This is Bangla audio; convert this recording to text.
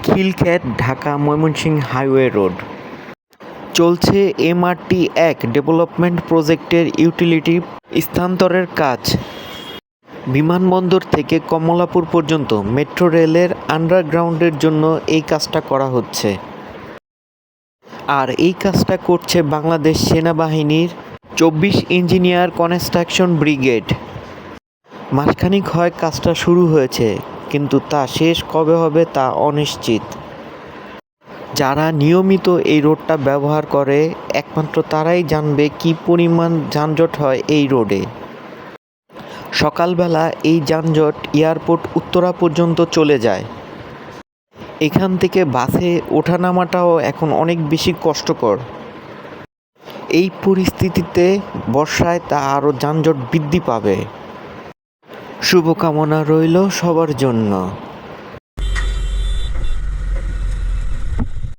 Khilkhet Dhaka Mymensingh highway road. চলছে এমআরটি-১ ডেভেলপমেন্ট প্রজেক্টের ইউটিলিটি স্থানান্তরের কাজ। বিমানবন্দর থেকে কমলাপুর পর্যন্ত মেট্রো রেলের আন্ডারগ্রাউন্ডের জন্য এই কাজটা করা হচ্ছে। আর এই কাজটা করছে বাংলাদেশ সেনাবাহিনীর ২৪ ইঞ্জিনিয়ার কনস্ট্রাকশন ব্রিগেড। মাসখানেক হয় কাজটা শুরু হয়েছে, কিন্তু তা শেষ কবে হবে তা অনিশ্চিত। যারা নিয়মিত এই রোডটা ব্যবহার করে একমাত্র তারাই জানবে কী পরিমাণ যানজট হয় এই রোডে। সকালবেলা এই যানজট এয়ারপোর্ট উত্তরা পর্যন্ত চলে যায়। এখান থেকে বাসে ওঠানামাটাও এখন অনেক বেশি কষ্টকর। এই পরিস্থিতিতে বর্ষায় তা আরও যানজট বৃদ্ধি পাবে। শুভকামনা রইল সবার জন্য।